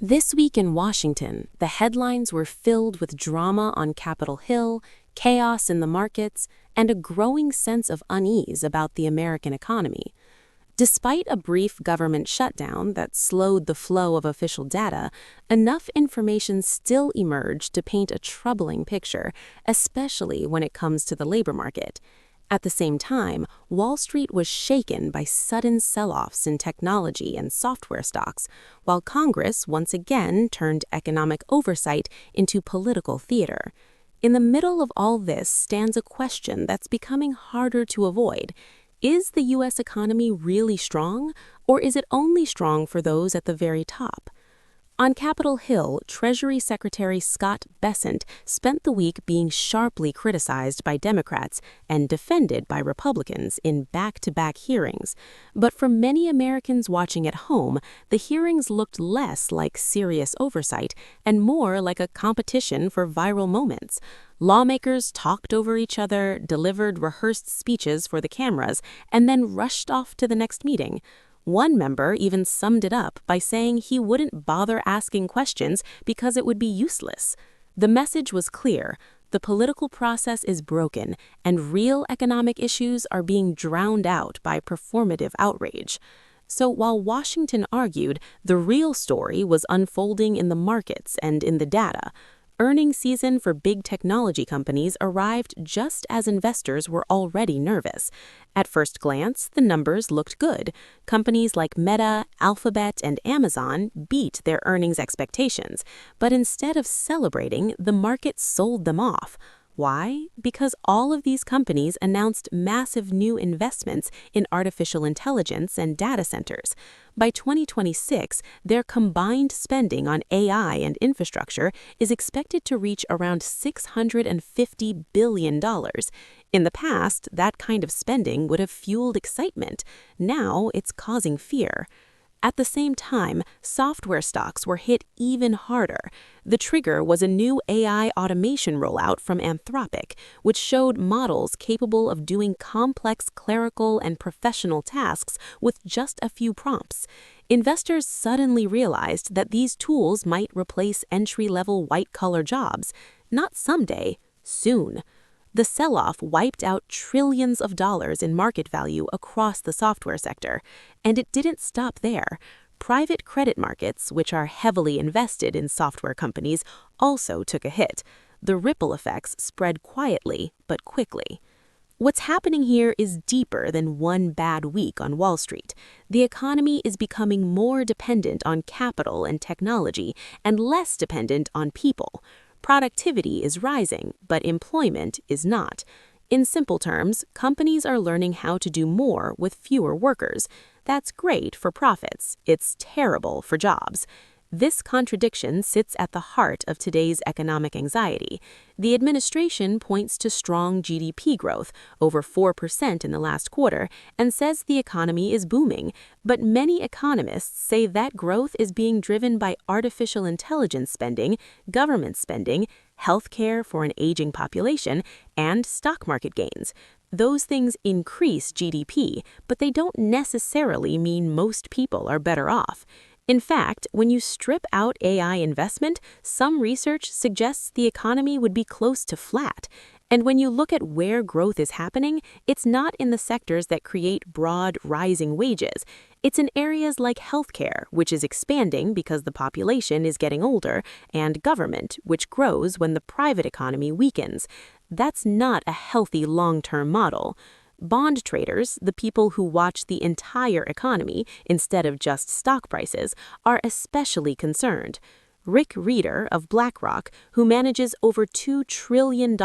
This week in Washington, the headlines were filled with drama on Capitol Hill, chaos in the markets, and a growing sense of unease about the American economy. Despite a brief government shutdown that slowed the flow of official data, enough information still emerged to paint a troubling picture, especially when it comes to the labor market. At the same time, Wall Street was shaken by sudden sell-offs in technology and software stocks, while Congress once again turned economic oversight into political theater. In the middle of all this stands a question that's becoming harder to avoid. Is the U.S. economy really strong, or is it only strong for those at the very top? On Capitol Hill, Treasury Secretary Scott Bessent spent the week being sharply criticized by Democrats and defended by Republicans in back-to-back hearings. But for many Americans watching at home, the hearings looked less like serious oversight and more like a competition for viral moments. Lawmakers talked over each other, delivered rehearsed speeches for the cameras, and then rushed off to the next meeting. One member even summed it up by saying he wouldn't bother asking questions because it would be useless. The message was clear: the political process is broken, and real economic issues are being drowned out by performative outrage. So while Washington argued the real story was unfolding in the markets and in the data, earnings season for big technology companies arrived just as investors were already nervous. At first glance, the numbers looked good. Companies like Meta, Alphabet, and Amazon beat their earnings expectations, but instead of celebrating, the market sold them off. Why? Because all of these companies announced massive new investments in artificial intelligence and data centers. By 2026, their combined spending on AI and infrastructure is expected to reach around $650 billion. In the past, that kind of spending would have fueled excitement. Now it's causing fear. At the same time, software stocks were hit even harder. The trigger was a new AI automation rollout from Anthropic, which showed models capable of doing complex clerical and professional tasks with just a few prompts. Investors suddenly realized that these tools might replace entry-level white-collar jobs. Not someday, soon. The sell-off wiped out trillions of dollars in market value across the software sector. And it didn't stop there. Private credit markets, which are heavily invested in software companies, also took a hit. The ripple effects spread quietly but quickly. What's happening here is deeper than one bad week on Wall Street. The economy is becoming more dependent on capital and technology and less dependent on people. Productivity is rising, but employment is not. In simple terms, companies are learning how to do more with fewer workers. That's great for profits. It's terrible for jobs. This contradiction sits at the heart of today's economic anxiety. The administration points to strong GDP growth, over 4% in the last quarter, and says the economy is booming. But many economists say that growth is being driven by artificial intelligence spending, government spending, healthcare for an aging population, and stock market gains. Those things increase GDP, but they don't necessarily mean most people are better off. In fact, when you strip out AI investment, some research suggests the economy would be close to flat. And when you look at where growth is happening, it's not in the sectors that create broad, rising wages. It's in areas like healthcare, which is expanding because the population is getting older, and government, which grows when the private economy weakens. That's not a healthy long-term model. Bond traders, the people who watch the entire economy instead of just stock prices, are especially concerned. Rick Rieder of BlackRock, who manages over $2 trillion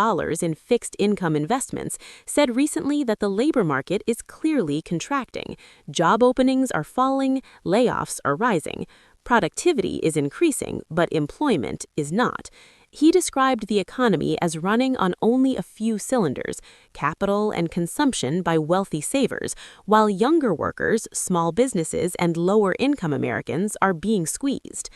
in fixed income investments, said recently that the labor market is clearly contracting. Job openings are falling, layoffs are rising. Productivity is increasing, but employment is not. He described the economy as running on only a few cylinders, capital and consumption by wealthy savers, while younger workers, small businesses, and lower-income Americans are being squeezed.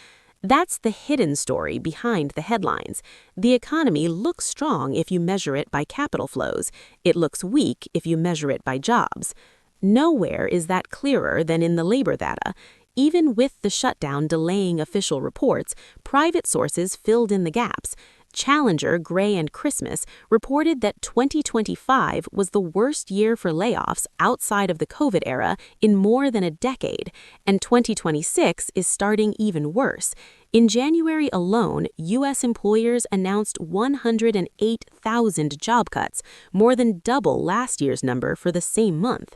That's the hidden story behind the headlines. The economy looks strong if you measure it by capital flows. It looks weak if you measure it by jobs. Nowhere is that clearer than in the labor data. Even with the shutdown delaying official reports, private sources filled in the gaps. Challenger, Gray, and Christmas reported that 2025 was the worst year for layoffs outside of the COVID era in more than a decade, and 2026 is starting even worse. In January alone, U.S. employers announced 108,000 job cuts, more than double last year's number for the same month.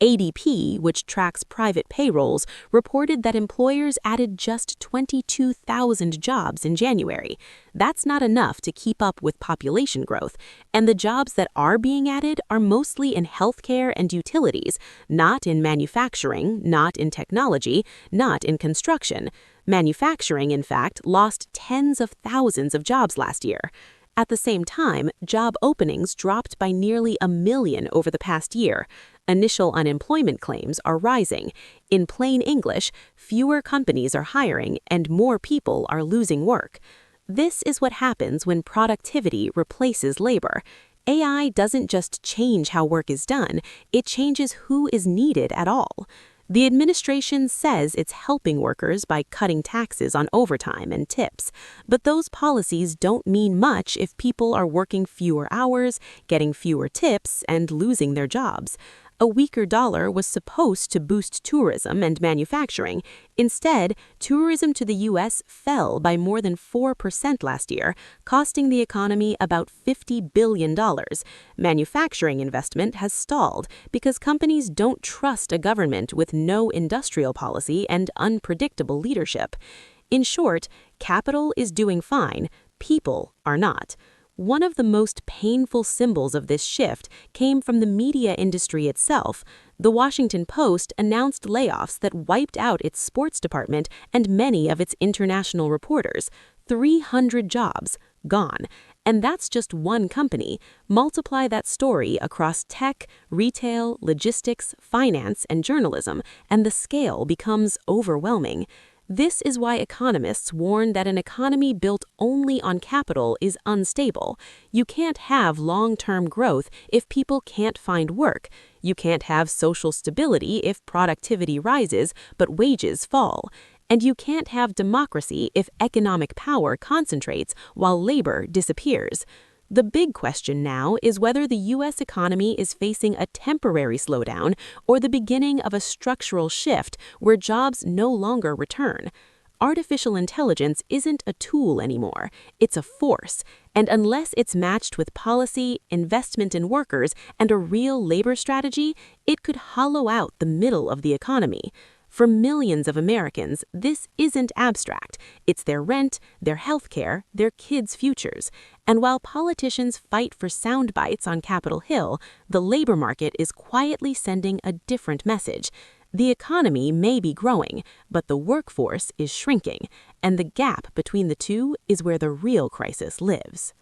ADP, which tracks private payrolls, reported that employers added just 22,000 jobs in January. That's not enough to keep up with population growth, and the jobs that are being added are mostly in healthcare and utilities, not in manufacturing, not in technology, not in construction. Manufacturing, in fact, lost tens of thousands of jobs last year. At the same time, job openings dropped by nearly 1 million over the past year. Initial unemployment claims are rising. In plain English, fewer companies are hiring and more people are losing work. This is what happens when productivity replaces labor. AI doesn't just change how work is done, it changes who is needed at all. The administration says it's helping workers by cutting taxes on overtime and tips, but those policies don't mean much if people are working fewer hours, getting fewer tips, and losing their jobs. A weaker dollar was supposed to boost tourism and manufacturing. Instead, tourism to the U.S. fell by more than 4% last year, costing the economy about $50 billion. Manufacturing investment has stalled because companies don't trust a government with no industrial policy and unpredictable leadership. In short, capital is doing fine, people are not. One of the most painful symbols of this shift came from the media industry itself. The Washington Post announced layoffs that wiped out its sports department and many of its international reporters. 300 jobs gone. And that's just one company. Multiply that story across tech, retail, logistics, finance, and journalism, and the scale becomes overwhelming. This is why economists warn that an economy built only on capital is unstable. You can't have long-term growth if people can't find work. You can't have social stability if productivity rises but wages fall. And you can't have democracy if economic power concentrates while labor disappears. The big question now is whether the U.S. economy is facing a temporary slowdown or the beginning of a structural shift where jobs no longer return. Artificial intelligence isn't a tool anymore, it's a force, and unless it's matched with policy, investment in workers, and a real labor strategy, it could hollow out the middle of the economy. For millions of Americans, this isn't abstract. It's their rent, their health care, their kids' futures. And while politicians fight for sound bites on Capitol Hill, the labor market is quietly sending a different message. The economy may be growing, but the workforce is shrinking, and the gap between the two is where the real crisis lives.